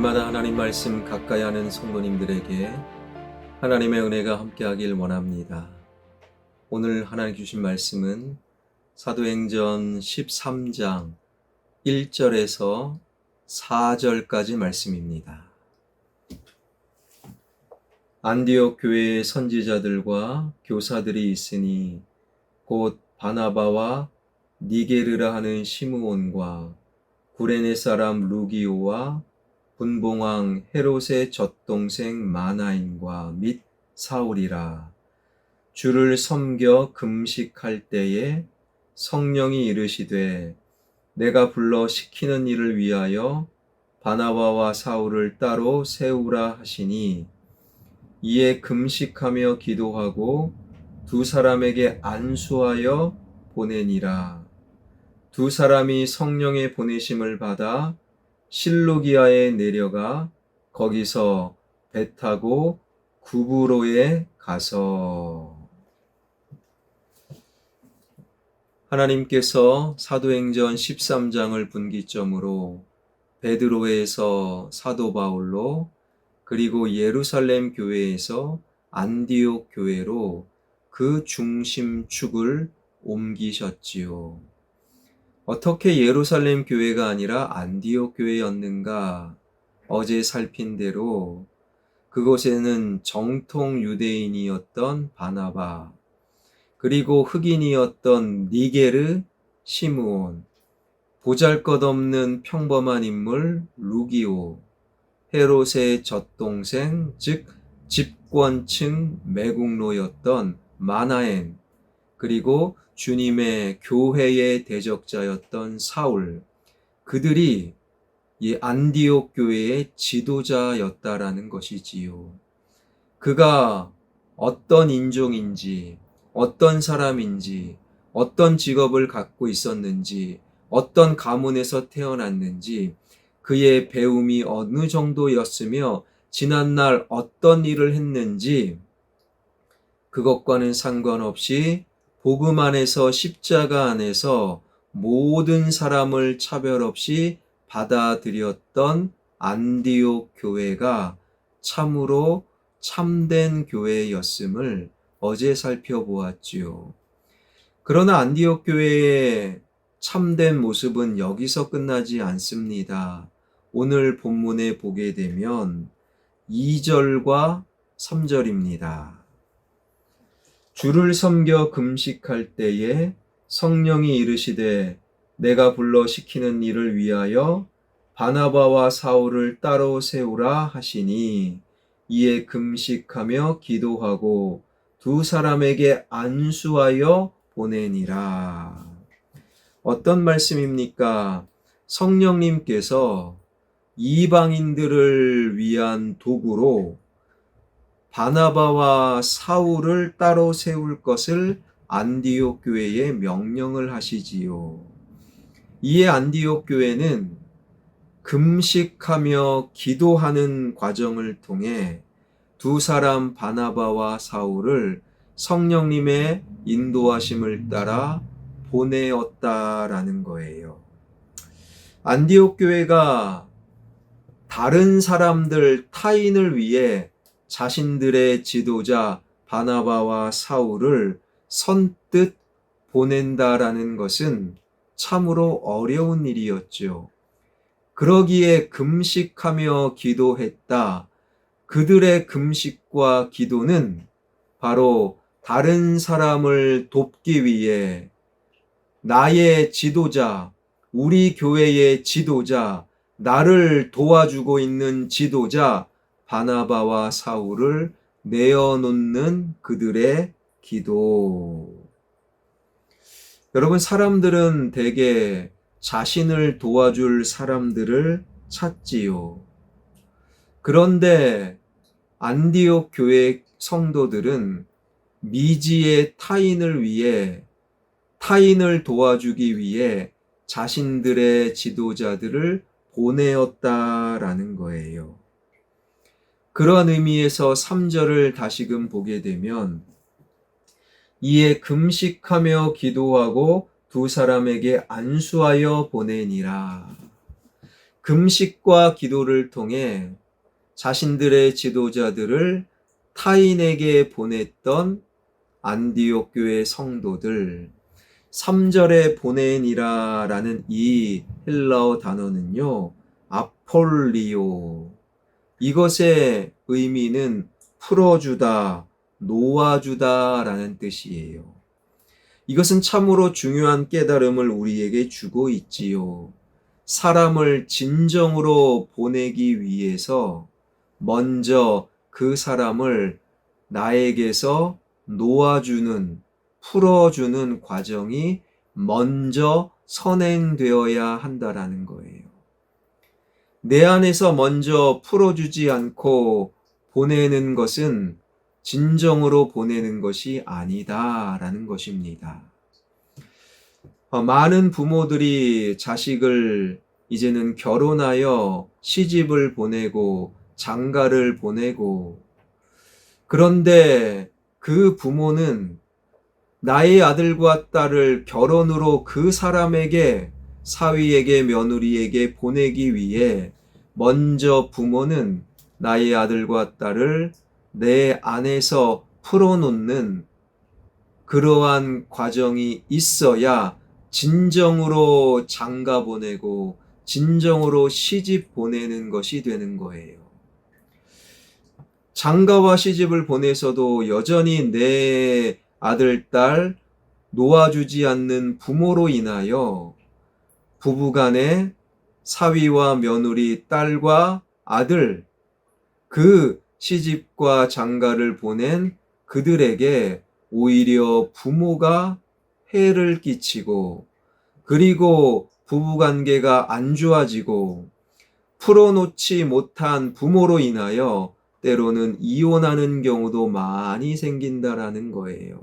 날마다 하나님 말씀 가까이 하는 성도님들에게 하나님의 은혜가 함께하길 원합니다. 오늘 하나님 주신 말씀은 사도행전 13장 1절에서 4절까지 말씀입니다. 안디옥 교회의 선지자들과 교사들이 있으니 곧 바나바와 니게르라 하는 시므온과 구레네 사람 루기오와 분봉왕 헤롯의 젖동생 마나인과 및 사울이라. 주를 섬겨 금식할 때에 성령이 이르시되 내가 불러 시키는 일을 위하여 바나바와 사울을 따로 세우라 하시니, 이에 금식하며 기도하고 두 사람에게 안수하여 보내니라. 두 사람이 성령의 보내심을 받아 실루기아에 내려가 거기서 배 타고 구브로에 가서. 하나님께서 사도행전 13장을 분기점으로 베드로에서 사도 바울로, 그리고 예루살렘 교회에서 안디옥 교회로 그 중심축을 옮기셨지요. 어떻게 예루살렘 교회가 아니라 안디옥 교회였는가? 어제 살핀 대로 그곳에는 정통 유대인이었던 바나바, 그리고 흑인이었던 니게르, 시므온, 보잘것없는 평범한 인물 루기오, 헤롯의 젖동생 즉 집권층 매국노였던 마나엔, 그리고 주님의 교회의 대적자였던 사울, 그들이 이 안디옥 교회의 지도자였다라는 것이지요. 그가 어떤 인종인지, 어떤 사람인지, 어떤 직업을 갖고 있었는지, 어떤 가문에서 태어났는지, 그의 배움이 어느 정도였으며 지난날 어떤 일을 했는지, 그것과는 상관없이 복음 안에서, 십자가 안에서 모든 사람을 차별 없이 받아들였던 안디옥 교회가 참으로 참된 교회였음을 어제 살펴보았지요. 그러나 안디옥 교회의 참된 모습은 여기서 끝나지 않습니다. 오늘 본문에 보게 되면 2절과 3절입니다. 주를 섬겨 금식할 때에 성령이 이르시되 내가 불러 시키는 일을 위하여 바나바와 사울을 따로 세우라 하시니, 이에 금식하며 기도하고 두 사람에게 안수하여 보내니라. 어떤 말씀입니까? 성령님께서 이방인들을 위한 도구로 바나바와 사울을 따로 세울 것을 안디옥 교회에 명령을 하시지요. 이에 안디옥 교회는 금식하며 기도하는 과정을 통해 두 사람 바나바와 사울을 성령님의 인도하심을 따라 보내었다라는 거예요. 안디옥 교회가 다른 사람들, 타인을 위해 자신들의 지도자 바나바와 사울을 선뜻 보낸다라는 것은 참으로 어려운 일이었죠. 그러기에 금식하며 기도했다. 그들의 금식과 기도는 바로 다른 사람을 돕기 위해 나의 지도자, 우리 교회의 지도자, 나를 도와주고 있는 지도자 바나바와 사울을 내어놓는 그들의 기도. 여러분, 사람들은 대개 자신을 도와줄 사람들을 찾지요. 그런데 안디옥 교회 성도들은 미지의 타인을 위해, 타인을 도와주기 위해 자신들의 지도자들을 보내었다라는 거예요. 그런 의미에서 3절을 다시금 보게 되면, 이에 금식하며 기도하고 두 사람에게 안수하여 보내니라. 금식과 기도를 통해 자신들의 지도자들을 타인에게 보냈던 안디옥 교회 성도들, 3절에 보내니라라는 이 헬라어 단어는요, 아폴리오. 이것의 의미는 풀어주다, 놓아주다라는 뜻이에요. 이것은 참으로 중요한 깨달음을 우리에게 주고 있지요. 사람을 진정으로 보내기 위해서 먼저 그 사람을 나에게서 놓아주는, 풀어주는 과정이 먼저 선행되어야 한다라는 거예요. 내 안에서 먼저 풀어주지 않고 보내는 것은 진정으로 보내는 것이 아니다라는 것입니다. 많은 부모들이 자식을 이제는 결혼하여 시집을 보내고 장가를 보내고, 그런데 그 부모는 나의 아들과 딸을 결혼으로 그 사람에게, 사위에게, 며느리에게 보내기 위해 먼저 부모는 나의 아들과 딸을 내 안에서 풀어놓는 그러한 과정이 있어야 진정으로 장가 보내고 진정으로 시집 보내는 것이 되는 거예요. 장가와 시집을 보내서도 여전히 내 아들, 딸 놓아주지 않는 부모로 인하여 부부간에 사위와 며느리, 딸과 아들, 그 시집과 장가를 보낸 그들에게 오히려 부모가 해를 끼치고, 그리고 부부관계가 안 좋아지고, 풀어놓지 못한 부모로 인하여 때로는 이혼하는 경우도 많이 생긴다라는 거예요.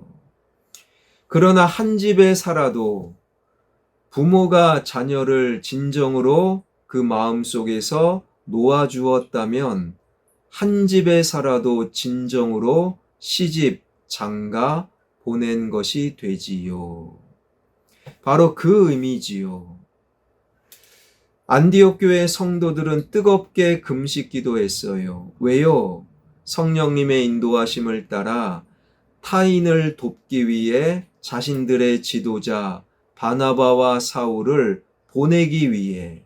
그러나 한 집에 살아도 부모가 자녀를 진정으로 그 마음속에서 놓아주었다면 한 집에 살아도 진정으로 시집, 장가 보낸 것이 되지요. 바로 그 의미지요. 안디옥 교회 성도들은 뜨겁게 금식 기도했어요. 왜요? 성령님의 인도하심을 따라 타인을 돕기 위해 자신들의 지도자 바나바와 사울을 보내기 위해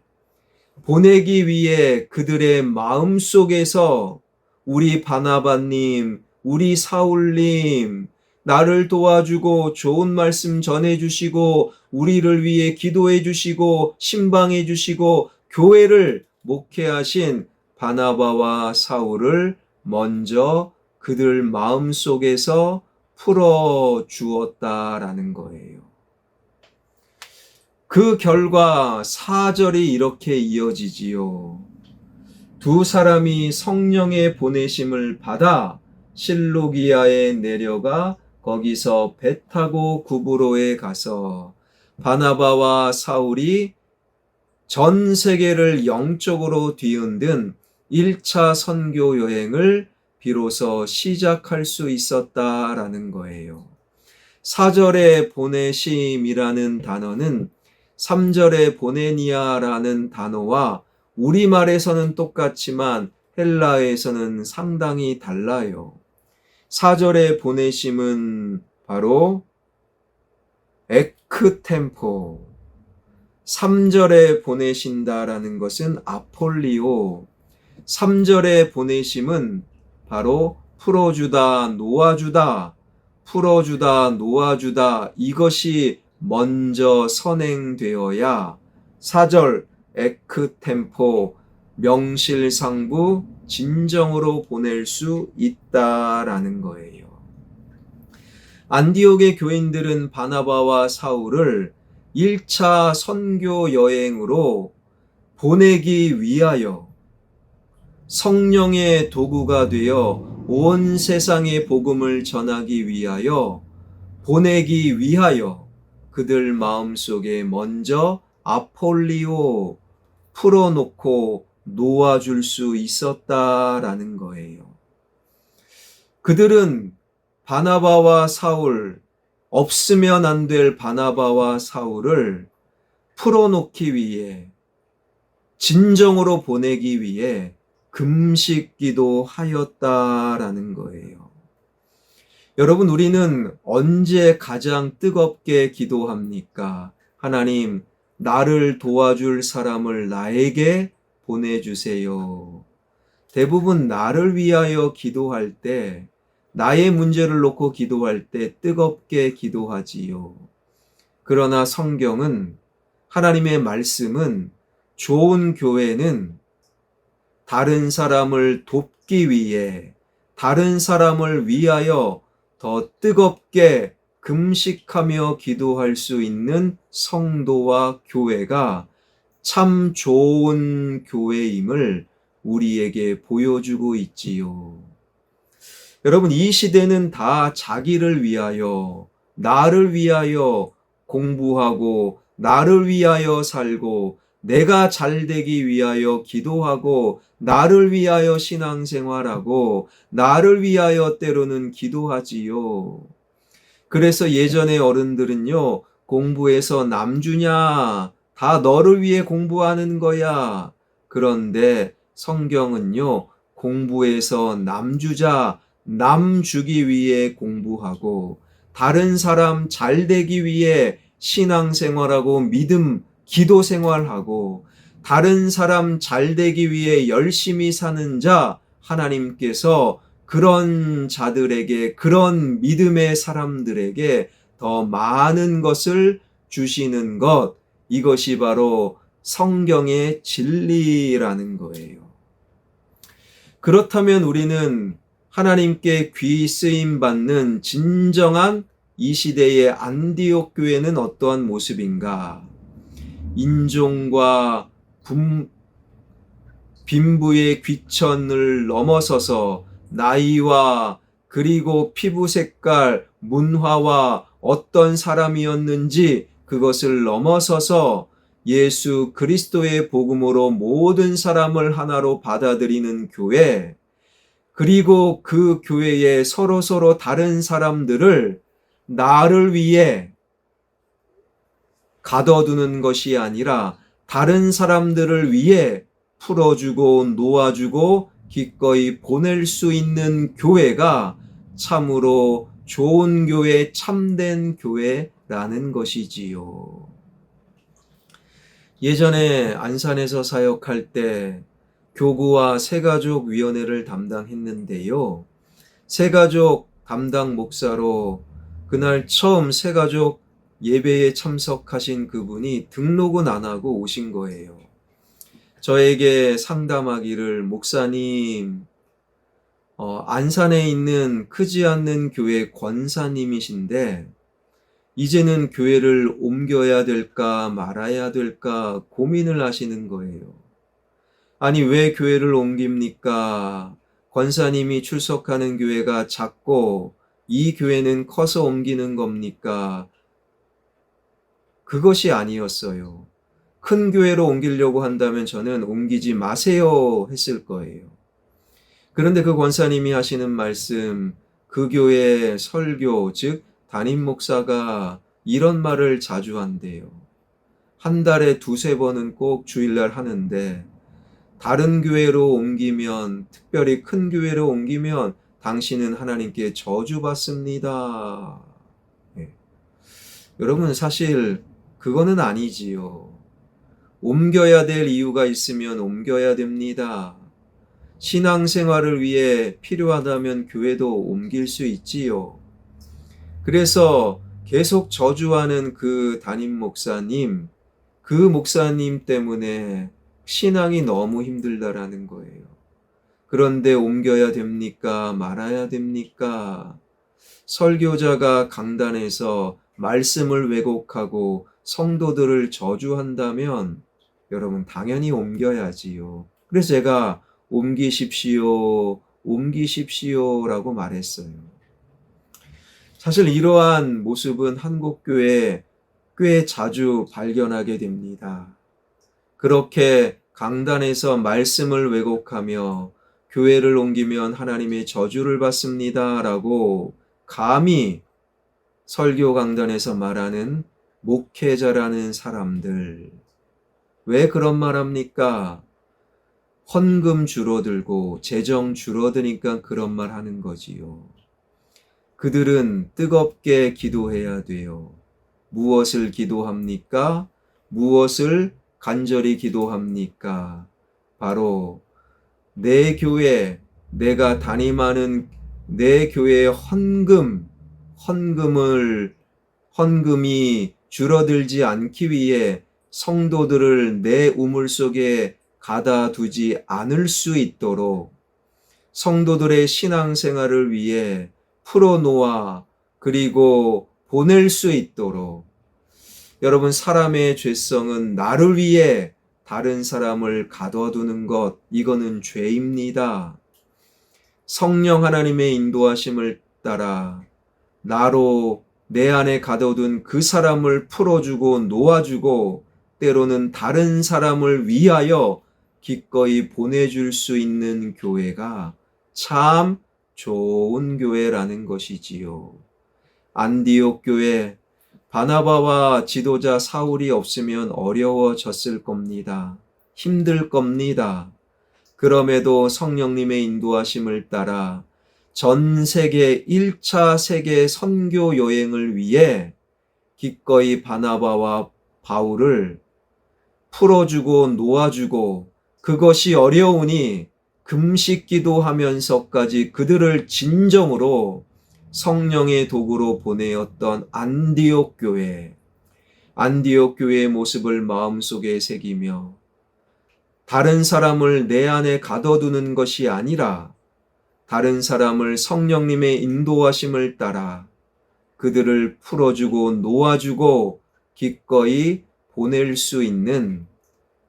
그들의 마음속에서 우리 바나바님, 우리 사울님, 나를 도와주고 좋은 말씀 전해주시고 우리를 위해 기도해주시고 신방해주시고 교회를 목회하신 바나바와 사울을 먼저 그들 마음속에서 풀어주었다라는 거예요. 그 결과 4절이 이렇게 이어지지요. 두 사람이 성령의 보내심을 받아 실루기아에 내려가 거기서 배 타고 구브로에 가서 바나바와 사울이 전 세계를 영적으로 뒤흔든 1차 선교 여행을 비로소 시작할 수 있었다라는 거예요. 4절의 보내심이라는 단어는 3절의 보내니아라는 단어와 우리말에서는 똑같지만 헬라어에서는 상당히 달라요. 4절의 보내심은 바로 에크템포, 3절에 보내신다라는 것은 아폴리오, 3절의 보내심은 바로 풀어주다, 놓아주다, 풀어주다, 놓아주다, 이것이 먼저 선행되어야 4절 에크템포, 명실상부 진정으로 보낼 수 있다라는 거예요. 안디옥의 교인들은 바나바와 사울을 1차 선교 여행으로 보내기 위하여 성령의 도구가 되어 온 세상에 복음을 전하기 위하여 보내기 위하여 그들 마음속에 먼저 아폴리오 풀어놓고 놓아줄 수 있었다라는 거예요. 그들은 바나바와 사울, 없으면 안 될 바나바와 사울을 풀어놓기 위해 진정으로 보내기 위해 금식 기도하였다라는 거예요. 여러분, 우리는 언제 가장 뜨겁게 기도합니까? 하나님, 나를 도와줄 사람을 나에게 보내주세요. 대부분 나를 위하여 기도할 때, 나의 문제를 놓고 기도할 때 뜨겁게 기도하지요. 그러나 성경은, 하나님의 말씀은, 좋은 교회는 다른 사람을 돕기 위해, 다른 사람을 위하여 더 뜨겁게 금식하며 기도할 수 있는 성도와 교회가 참 좋은 교회임을 우리에게 보여주고 있지요. 여러분, 이 시대는 다 자기를 위하여, 나를 위하여 공부하고, 나를 위하여 살고, 내가 잘 되기 위하여 기도하고, 나를 위하여 신앙생활하고, 나를 위하여 때로는 기도하지요. 그래서 예전의 어른들은요, 공부해서 남 주냐? 다 너를 위해 공부하는 거야. 그런데 성경은요, 공부해서 남 주자, 남 주기 위해 공부하고, 다른 사람 잘 되기 위해 신앙생활하고 믿음, 기도 생활하고, 다른 사람 잘 되기 위해 열심히 사는 자, 하나님께서 그런 자들에게, 그런 믿음의 사람들에게 더 많은 것을 주시는 것, 이것이 바로 성경의 진리라는 거예요. 그렇다면 우리는 하나님께 귀 쓰임 받는 진정한 이 시대의 안디옥 교회는 어떠한 모습인가? 인종과 빈부의 귀천을 넘어서서 나이와 그리고 피부 색깔, 문화와 어떤 사람이었는지 그것을 넘어서서 예수 그리스도의 복음으로 모든 사람을 하나로 받아들이는 교회, 그리고 그 교회에 서로 다른 사람들을 나를 위해 가둬두는 것이 아니라 다른 사람들을 위해 풀어주고 놓아주고 기꺼이 보낼 수 있는 교회가 참으로 좋은 교회, 참된 교회라는 것이지요. 예전에 안산에서 사역할 때 교구와 새가족위원회를 담당했는데요. 새가족 담당 목사로 그날 처음 새가족 예배에 참석하신 그분이 등록은 안 하고 오신 거예요. 저에게 상담하기를, 목사님, 안산에 있는 크지 않는 교회 권사님이신데 이제는 교회를 옮겨야 될까 말아야 될까 고민을 하시는 거예요. 아니, 왜 교회를 옮깁니까? 권사님이 출석하는 교회가 작고 이 교회는 커서 옮기는 겁니까? 그것이 아니었어요. 큰 교회로 옮기려고 한다면 저는 옮기지 마세요 했을 거예요. 그런데 그 권사님이 하시는 말씀, 그 교회 설교, 즉 담임 목사가 이런 말을 자주 한대요. 한 달에 2-3번은 꼭 주일날 하는데 다른 교회로 옮기면, 특별히 큰 교회로 옮기면 당신은 하나님께 저주받습니다. 네. 여러분, 사실 그거는 아니지요. 옮겨야 될 이유가 있으면 옮겨야 됩니다. 신앙생활을 위해 필요하다면 교회도 옮길 수 있지요. 그래서 계속 저주하는 그 담임 목사님, 그 목사님 때문에 신앙이 너무 힘들다라는 거예요. 그런데 옮겨야 됩니까? 말아야 됩니까? 설교자가 강단에서 말씀을 왜곡하고 성도들을 저주한다면 여러분 당연히 옮겨야지요. 그래서 제가 옮기십시오, 옮기십시오라고 말했어요. 사실 이러한 모습은 한국교회에 꽤 자주 발견하게 됩니다. 그렇게 강단에서 말씀을 왜곡하며 교회를 옮기면 하나님의 저주를 받습니다 라고 감히 설교 강단에서 말하는 목회자라는 사람들, 왜 그런 말 합니까? 헌금 줄어들고 재정 줄어드니까 그런 말 하는 거지요. 그들은 뜨겁게 기도해야 돼요. 무엇을 기도합니까? 무엇을 간절히 기도합니까? 바로 내 교회, 내가 담임하는 내 교회의 헌금이 줄어들지 않기 위해 성도들을 내 우물 속에 가다 두지 않을 수 있도록 성도들의 신앙생활을 위해 풀어놓아 그리고 보낼 수 있도록 여러분 사람의 죄성은 나를 위해 다른 사람을 가둬두는 것 이거는 죄입니다. 성령 하나님의 인도하심을 따라 나로 내 안에 가둬둔 그 사람을 풀어주고 놓아주고 때로는 다른 사람을 위하여 기꺼이 보내줄 수 있는 교회가 참 좋은 교회라는 것이지요. 안디옥 교회 바나바와 지도자 사울이 없으면 어려워졌을 겁니다. 힘들 겁니다. 그럼에도 성령님의 인도하심을 따라 전 세계 1차 세계 선교 여행을 위해 기꺼이 바나바와 바울을 풀어주고 놓아주고 그것이 어려우니 금식 기도하면서까지 그들을 진정으로 성령의 도구로 보내었던 안디옥 교회의 모습을 마음속에 새기며 다른 사람을 내 안에 가둬두는 것이 아니라 다른 사람을 성령님의 인도하심을 따라 그들을 풀어주고 놓아주고 기꺼이 보낼 수 있는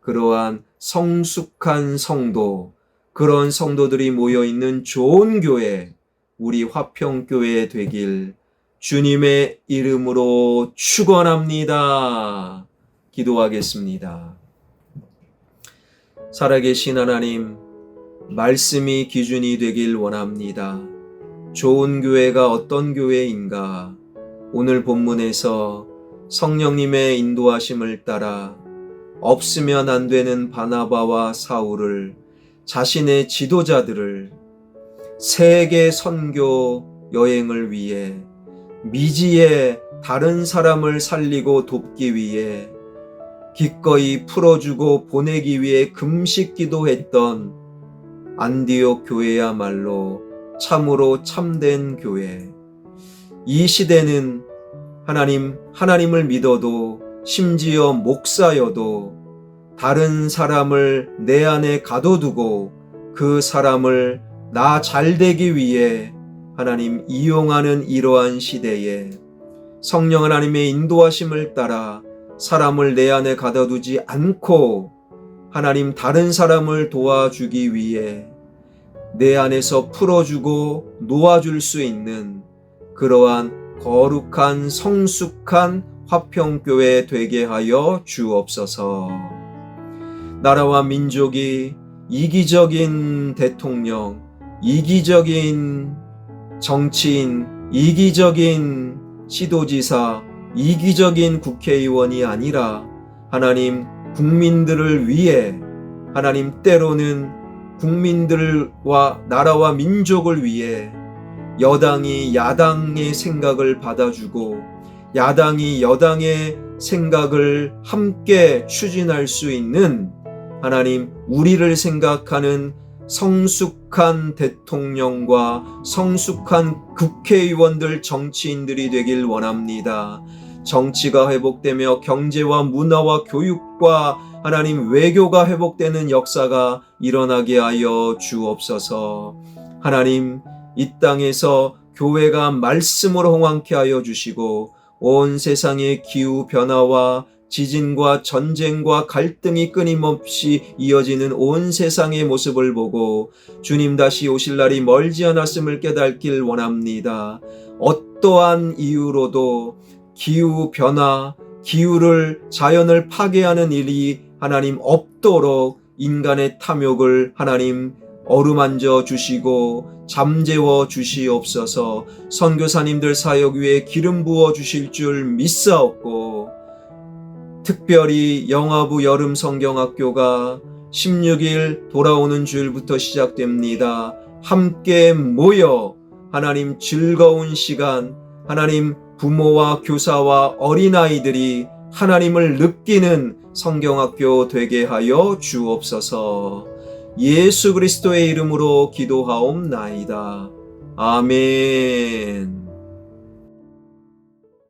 그러한 성숙한 성도, 그런 성도들이 모여있는 좋은 교회, 우리 화평교회 되길 주님의 이름으로 축원합니다. 기도하겠습니다. 살아계신 하나님, 말씀이 기준이 되길 원합니다. 좋은 교회가 어떤 교회인가? 오늘 본문에서 성령님의 인도하심을 따라 없으면 안 되는 바나바와 사울을 자신의 지도자들을 세계 선교 여행을 위해 미지의 다른 사람을 살리고 돕기 위해 기꺼이 풀어주고 보내기 위해 금식 기도했던 안디옥 교회야말로 참으로 참된 교회. 이 시대는 하나님을 믿어도 심지어 목사여도 다른 사람을 내 안에 가둬두고 그 사람을 나 잘되기 위해 하나님 이용하는 이러한 시대에 성령 하나님의 인도하심을 따라 사람을 내 안에 가둬두지 않고 하나님 다른 사람을 도와주기 위해 내 안에서 풀어주고 놓아줄 수 있는 그러한 거룩한 성숙한 화평교회 되게 하여 주옵소서. 나라와 민족이 이기적인 대통령, 이기적인 정치인, 이기적인 시도지사, 이기적인 국회의원이 아니라 하나님 국민들을 위해 하나님 때로는 국민들과 나라와 민족을 위해 여당이 야당의 생각을 받아주고 야당이 여당의 생각을 함께 추진할 수 있는 하나님 우리를 생각하는 성숙한 대통령과 성숙한 국회의원들 정치인들이 되길 원합니다. 정치가 회복되며 경제와 문화와 교육과 하나님 외교가 회복되는 역사가 일어나게 하여 주옵소서. 하나님 이 땅에서 교회가 말씀으로 홍황케 하여 주시고 온 세상의 기후 변화와 지진과 전쟁과 갈등이 끊임없이 이어지는 온 세상의 모습을 보고 주님 다시 오실 날이 멀지 않았음을 깨닫길 원합니다. 어떠한 이유로도 기후 변화, 자연을 파괴하는 일이 하나님 없도록 인간의 탐욕을 하나님 어루만져 주시고 잠재워 주시옵소서. 선교사님들 사역 위에 기름 부어 주실 줄 믿사옵고 특별히 영아부 여름 성경학교가 16일 돌아오는 주일부터 시작됩니다. 함께 모여 하나님 즐거운 시간, 하나님 부모와 교사와 어린아이들이 하나님을 느끼는 성경학교 되게 하여 주옵소서. 예수 그리스도의 이름으로 기도하옵나이다. 아멘.